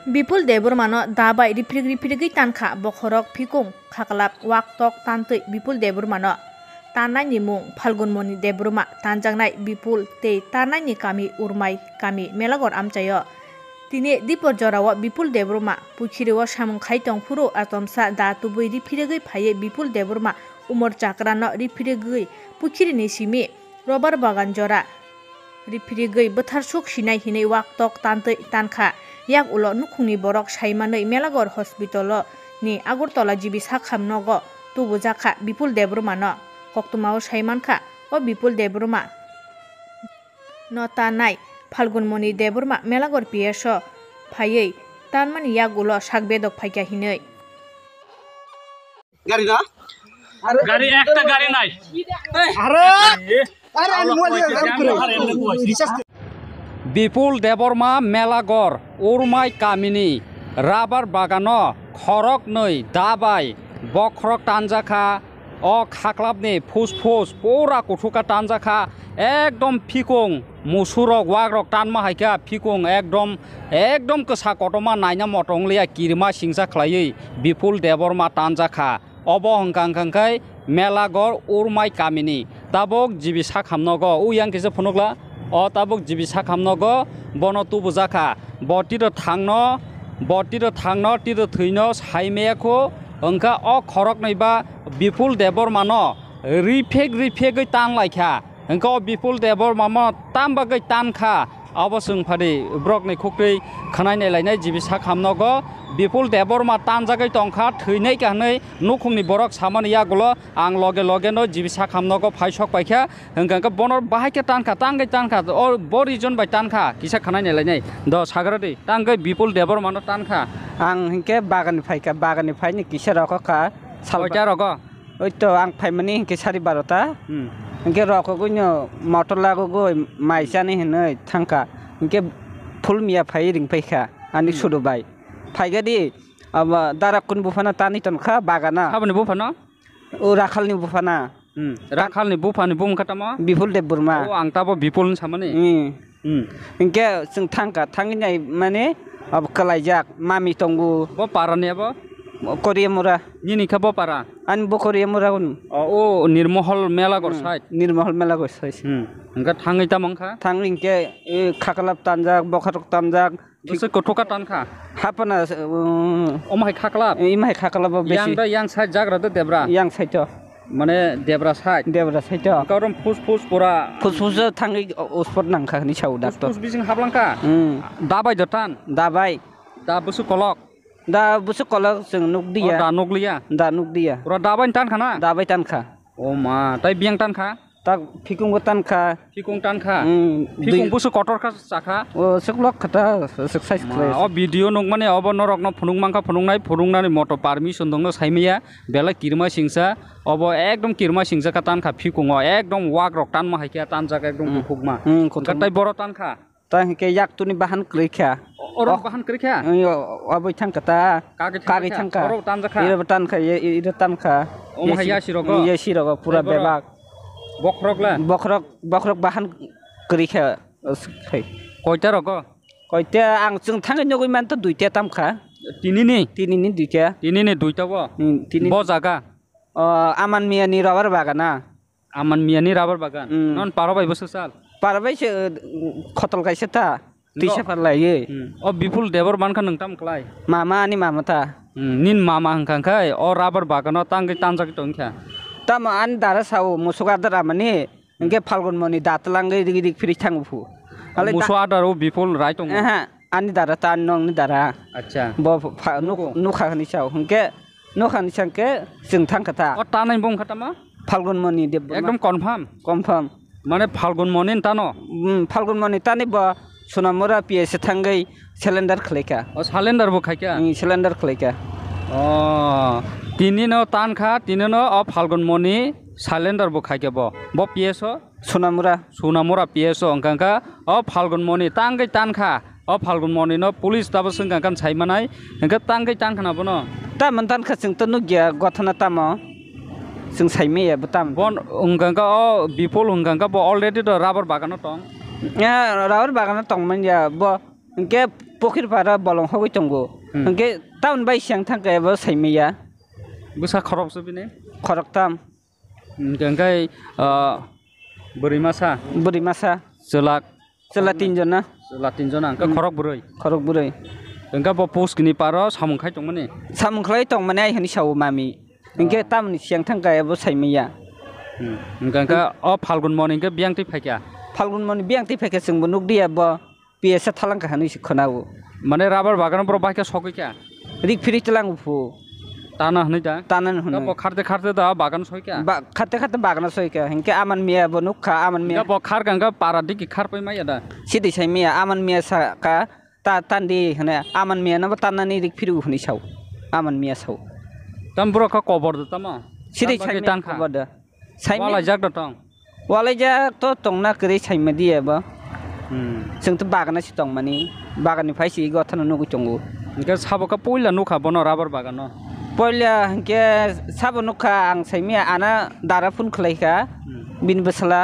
Bipul Deburmano dabai riprig tanka bokhorok fikung khaklap waktok tantui Bipul Deburmano tanai ni mung Phalgunmoni Deburma tanjangnai Bipul tei tanai ni kami urmai kami melagor amchayo tini diporjorawo Bipul Deburma pukhiriwo samung khai tongphuru atomsa da tubui riprig phaye Bipul Deburma umor chakrano riprig pukhiri simi robar bagan jora riprig botharsuk sinai hinai waktok tantui tanka yak ulo nukhungni borok saimanei melagor hospital ni Agartala jibi sakhamnogo tubujaka Bipul Deburma no koktumao saimankha o Bipul Deburma no tanai Phalgunmoni Deburma melagor pieso phaiei tanmani yak ulo sakbedok phaikya hinei গাড়ি না গাড়ি একটা গাড়ি নাই আরে আরে mobile recharge Bipul Deburma melagor urmai kamini rabar bagano khorok nei dabai bokrok tanjaka o khaklapni phus pura kuthuka tanjaka ekdom fikung musurok wagrok tanma haika fikung ekdom ksa kotoma naina motonglia kirma singsa khlaiei Bipul Deburma tanjaka obo hongkangkai melagor urmai kamini tabok jibi sakhamnogo uyang kise phunukla o tabuk jibi sakhamnogo bono tubujaka botiro thangno tiro thuino saimeyako onka o khorok naiba Bipul Deburma no rifek tanlaikha onka o Bipul Deburma mo tambagai tankha abosung phari brok nei khukri khanai nei lainai jibi sakhamnogo Bipul Deburma tanjagai tongkha theinai kanai nukhungni borok samani yagulo ang loge no jibi sakhamnogo phaisok paikha hongkangka bonor bahaike tangai tanka or borijon bai tanka kisa khanai nei lainai do sagaradi tangai Bipul Deburma no tanka ang hingke bagani phaini kisa roko ka salja rogo oito ang phaimani hingke sari barota hingke roko gunyo motor lago go maisani hinai thangka hingke phulmia phai ring paikha ani sudubai फाइगादी अब दाराकुन बुफाना तानी तनखा बागाना खाबनि बुफाना ओ राखालनि बुफाना राखालनि बुफानि बुम खातामा Bipul Deburma ओ आं ताबो बिपुल सामानि इनके जों थांगिनाय माने अब कलाइजाक मामि तंगु बो पारानियाबो कोरियामुरा निनि खाबो पारा आन बो कोरियामुरा ओ निर्महल मेलागर साइड ओंगा थांगैता मंखा थांगिनके खाकलाब तानजाक बखारक तानजाक बिसोर गथ'का तानखा हापना ओमाय खाकलाब इमाय खाकलाब बेसि yang side jagra de debra yang saito माने देब्रा साइड गावरम फुस पुरा फुस थांगै अस्पट नांखा नि साउ डाक्टर फुस बिजिं हाबलांका दाबाय दतान दाबाय दा बुसु कलक जों नुकदिया दा नुकदिया पुरा दाबाय तानखाना दाबाय तानखा ओ मा ताइ बियां तानखा ता फिकुंबो तानखा फिकुं बुसु कटरखा साखा ओ सकलक खता एक्सरसाइज खालाय ओ भिडियो नक माने अब नरकनो फुनुंमांखा फुनुंनानै मट पारमिशन दंनो साइमिया बेला किरमा सिंसा अब एकदम किरमा सिंसा का तानखा फिकुंगो एकदम वाक रक तानमा हाइका तानजाक एकदम फुकमा कतै बर तानखा ता हिके याकतुनि बाहान क्रिखा और बाहान क्रिखा अब थांखता कागे थांखा और तानजाखा इरे तानखा इरे तानखा ओ माया सिरगो पूरा बेबाक बखरक बाहान क्रिखा कयता रगो कयता आं जों थांगै नगै मान त दुइटा तामखा तिनिनि दुइटा बो जागा आमान मियानि रबर बागाना नन पारबाय बोसोर साल पारबायसो खतल गायसो ता तिसा फारलायो ओ Bipul Deburma खा नोंताम खलाय मामानि मामाता निन मामा हंखांखाय ओ राबर बागानाव तांगै तानजाक तंखा तम आन दारा साव मुसुगा दारा माने इंगे Phalgunmoni दातलांगै दिगिदिग फिरि थांगुफु मुसु आदार ओ Bipul राय दं आनि दारा ता नंनि दारा अच्छा ब नुखानि साव इंगे नुखानि सांके जों थांखाता ओ तानाय बुं खातामा Phalgunmoni Deburma एकदम कन्फार्म माने Phalgunmoni तानो Phalgunmoni तानि ब सोनामुरा पिएस थांगै सिलिन्डर खलेका ओ सिलिन्डर बो खायका सिलिन्डर खलेका तिनिनो तानखा तिनिनो ओ Phalgunmoni सिलिन्डर बो खायके बो पिएस सोनामुरा पिएस अंकांका ओ Phalgunmoni तांगै तानखा ओ Phalgunmoni नो पुलिस दाबो संगांकान साइमानाय अंका तांगै तानखाना बनो ता मन तानखा जों त नुगिया गथना तामा जों साइमेया बताम बन अंकांका ओ Bipul अंकांका बो अलरेडी द राबर बागानो दं राबर बागानो दंमोन या ब इंके pokhir para bolong hogoi tongo hingke town bai siang thangka ebo saimaya busa khorok so bini khorok tam engkai beri masa selak tinjon na engka khorok burui engka bo post gini paro samung khai tongmani samung khlai tong mane hani sawo mami hingke tam ni siang thangka ebo saimaya engka o Falgun morning ke biang ti phaikya Falgun moni biang ti pheke sing bunuk dia bo piesa thalang ka hani sikhonawo mane rubber bagan pro baike sokoi kya rik firi telang fu tana hni da tanan hun bo kharte da bagan soi kya ba khate bagana soi ka hingke aman miya bo nukha aman miya bo khar ganga paradik ki khar pai mai da sidi sai miya aman miya sa ka ta tandi hne aman miya na tanani rik firu hni sau aman miya sau tam bro ka cover da tama sidi sai tan kha boda sai wala jak da tong walai ja to tongna kri sai madi eba जों तो बागाना सि दं माने बागाननिफ्राय सि गथानो नुगु चंगु इनके साबका पयला नुखा बनो राबार बागान न पयला हंके साबो नुखा आं साइमिया आना दारा फुन खलायखा बिन बसला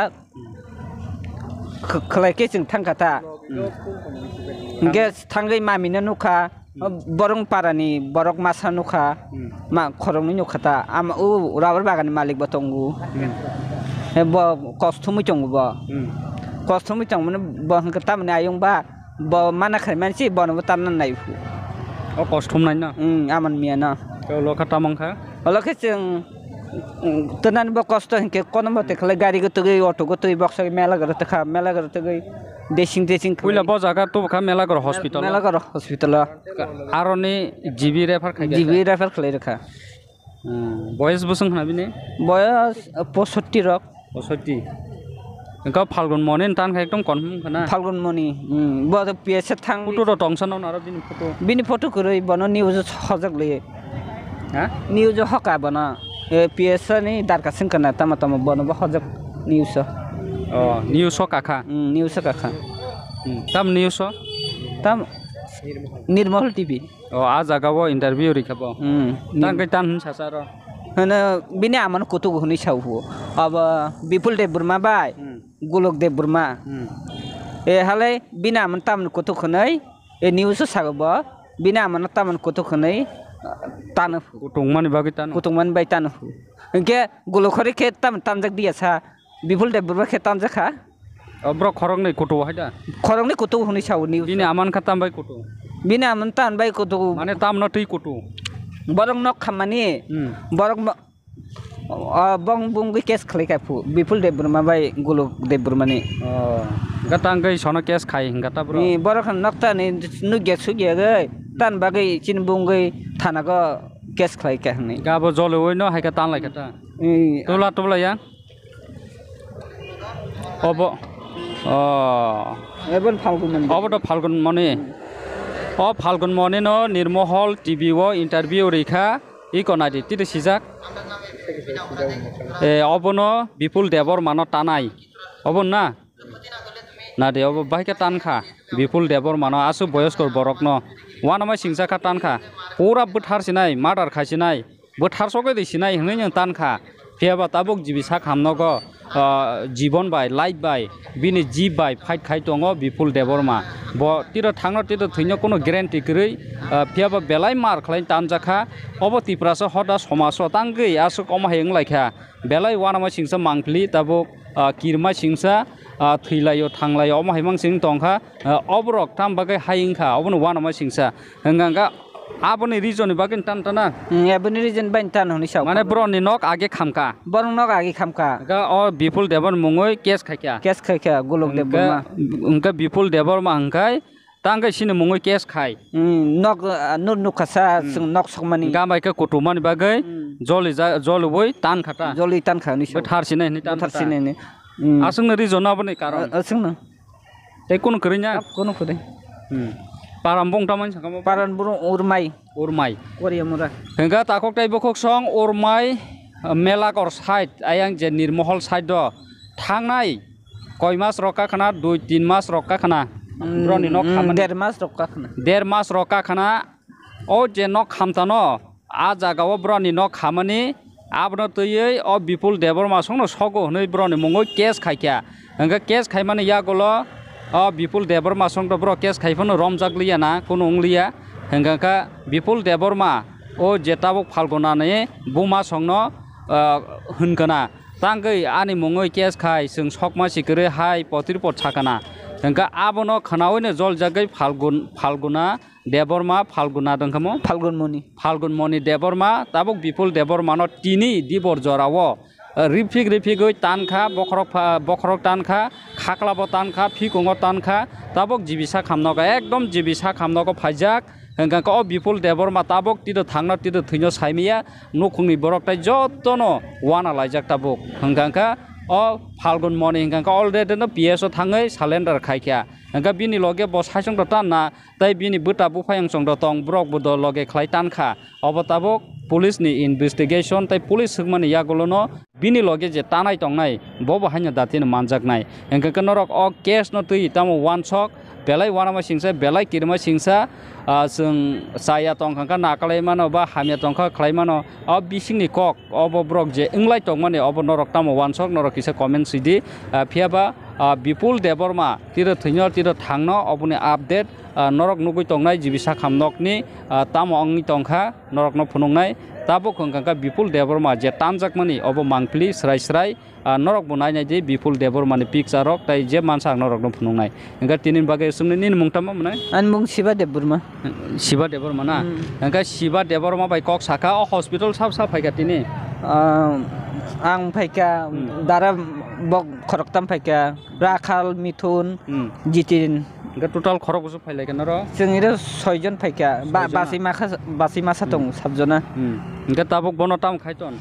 खलायके जों थांखाता हंके थांगै मामिनो नुखा बरं पारानि बरक मासा नुखा मा खरंनि नुखाता आम उ राबार बागाननि मालिक बतंगु हे ब कस्थुमि चंगु ब कस्थुमि चंग माने ब हंके तामने आयं बा ब माना खाय मानसि बनबो तानना नायफु ओ कस्थुम नाय ना आमन मिया ना तो लखा तामंखा लखे जों तनान ब कष्ट हंके कोन मते खले गाड़ी गतो गई ऑटो गतो बक्स मेला गरत गई देसिंग पयला ब जागा तो खा मेला गर हॉस्पिटल आरोनि जीबी रेफार खले रखा बयस बसं हना बिने बयस 65 रक 65 इनका फाल्गुन मने तान खा एकदम कन्फर्म खना फाल्गुन मनि ब त पिएस थां फोटो र टंसन न र बिनि फोटो करै बन न्यूज हजक ले हा न्यूज हका बन पिएस नि दारका सिंकना तम बन ब हजक न्यूज न्यूज काखा तम न्यूज तम निर्मल टीवी आ जगाव इंटरव्यू रिखब तांगै तान सासा र हन बिने आमन कुतु हुनि साउ अब विपुल देव बुर्मा बाय गोलोक देव बुर्मा ए हालै बिना आमन तामन कुतु खनै ए न्यूज सागब बिना आमन तामन कुतु खनै तान कुतुंगमानि बागै तान कुतुंगमानि बाय तान के गोलोखरि के तामजक दियासा विपुल देव बुर्मा के तामजखा अब्र खरंग नै कुतु हायदा खरंग नै कुतु हुनि साउ न्यूज बिने आमन खताम बाय कुतु बिना आमन तान बाय कुतु माने ताम न तै कुतु बरं नक खामानि बरं बं बुंगै केस खलायखा फु विपुल देव बुर्मा बाय गोलोक देव बुर्मानि गतांगै सना केस खाय गता ब्रो नि बरं नक्ता नि नुगे सुगे गै तान बागै चिन बुंगै थानाको केस खलायखा हनै गाबो जलवै न हायका तान लायखा तोला या अब एबन फाल्गुन मनि अब त फाल्गुन मनि फाल्गुन मने न निर्महल टीवी वो इंटरव्यू रेखा इको नादि तिते सिजाक ए अबनो विपुल देवर मानो तानाय अबन ना नादि अब बाइके तानखा विपुल देवर मानो आसु बयस्कर बरक न वानामा सिंसाखा तानखा पूरा बुथार सिनाय मादार खासिनाय बुथार सगै दिसिनाय हनै तानखा फेबा ताबुक जिबिसा खामनगो जीवन बाय लाइफ बाय बिनि जीव बाय फाइट खाय दङ विपुल देवरमा ब तिरो थांनो तिरो थैनो कोनो ग्यारेन्टी गरै फेबा बेलाय मार खलाय तामजाखा अब तिप्रासो हदा समासो तांगै आसु कम हायं लायखा बेलाय वानामा सिंसा मांखलि ताबुक किरमा सिंसा थैलायो थांलायो अम हायमां सिं दंखा अबरक ताम बागै हायंखा अबनो वानामा सिंसा हंगांगा आबनि रिजन बागै तानताना एबनि रिजन बाय तान हनि साउ माने ब्रनि नक आगे खामका बरं नक आगे खामका गा विपुल देवर मुङै केस खायखा गोलोक देव बुर्मा उनका विपुल देवर मा हंखाय तांगै सिने मुङै केस खाय नक नुर नुखासा जों नक सकमानि गामायका कुटुमानि बागै जलवै तान खाटा जलि तान खानि बे थारसिने नि थारसिने नि आसंनो रिजन आबनि कारण असंनो ए कोन करिnya कोन करे पारामबं तामान सकाम पारान बुरु उरमाय कोरिया मुरा हेंगा ताखक ताइ बखक सं उरमाय मेलागर साइड आयां जे निर्महल साइड द थांनाय कय मास रका खाना 2-3 मास रका खाना ब्रनि नक खाम 1.5 मास रका खाना 1.5 मास रका खाना ओ जे नक खामतानो आ जागाव ब्रनि नक खामानि आबनो तयै अ विपुल देवर मासंनो सगो हनै ब्रनि मुङै केस खायखा हेंगा केस खायमाने यागल বিপুল দেববর্মা সংটো ব্র কেস খাইফোনো রমজাগলিয়া না কোনো উংলিয়া হেঙ্গাকা বিপুল দেববর্মা ও যেটাবক ফালগনাने बुमा संनो होनगोना तांगै आनि मुङै केस खाय जों सकमा सिगोरे हाय पतिरपट साकाना हेंगा आबनो खनावैनो जल जागै फालगुना देबबर्मा फालगुना दंखमो फालगुनमनि देबबर्मा ताबक बिपुल देबबर्मानो तिनि दिबर जरावो रिफिगै तानखा बखरक तानखा खाख्लाबो तानखा फिकुङो तानखा ताबक जिबिसा खामनगा एकदम जिबिसा खामनगो फाइजाक हेंगाका बिपुल देबबर्मा ताबक तिदो थांना तिदो थैनो साइमिया नखुंनि बरकटाय जत्तनो वाना लाइजाक ताबक हेंगाका फालगुनमनि हेंगाका अलरेडि पिएसओ थाङै सालेन्डार खायखा हेंगा बिनि लगे बसायसं तानना ताइ बिनि बुटा बुफायं सं दं ब्रक बुद लगे खलाय तानखा अब ताबक पुलिसनि इनभेस्टिगेशन ताइ पुलिस हगमानि यागलनो बिनि लगे जे तानाय तंनाय बबो हायनो दातिनो मानजाकनाय हेंगाका नरक केस न तै तामो वान सक बेलाय वानामा सिंसा बेलाय किरमा सिंसा जों साया तंखांखा नाकालाय मानो बा हामिया तंखा खलाय मानो बिसिंनि कक अब ब्रक जे इंलाय तंमाने अब नरक तामो वान सक नरक किसे कमेन्ट सिदि फियाबा बिपुल देबबर्मा तिरो थैनो तिरो थांनो अबनि आपडेट नरक नुगै तंनाय जिबिसा खामनकनि तामो अंनि तंखा नरकनो फुनुंनाय ताबो खंखांखा बिपुल देबबर्मा जे तानजाकमानि अब मांफ्लि स्राय नरक बनायनाय जे बिपुल देबबर्मानि पिक्चारक ताइ जे मानसा नरकनो फुनुंनाय हेंगा तिनि बागै सुमनि निन मुंतामा मने आन मुं शिवा देबबर्मा ना हेंगा शिवा देबबर्मा बाय कक साखा हस्पिटाल सा फायगा तिनि आं फायका दारा बक खरकताम फायका राखाल मिथुन जितिन टोटाल खरक बसो फायलायगोन र जोंनिरो 6 जन फायका बासि मासा दं साबजना इनका ताबक बनताम खायतन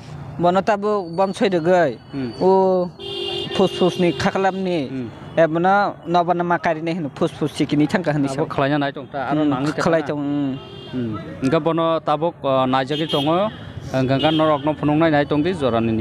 बनताबक बनसयदगै ओ फुसफुसनि खाखलाबनि एबना नबना माकारिने होनो फुसफुस सिकिनि थांका होनि सब खलायना नाय दंता आरो नांनि खलायतों इनका बन ताबक नायजागि दङ गंगा नरकनो फुनुंनाय नाय दंदि जरानि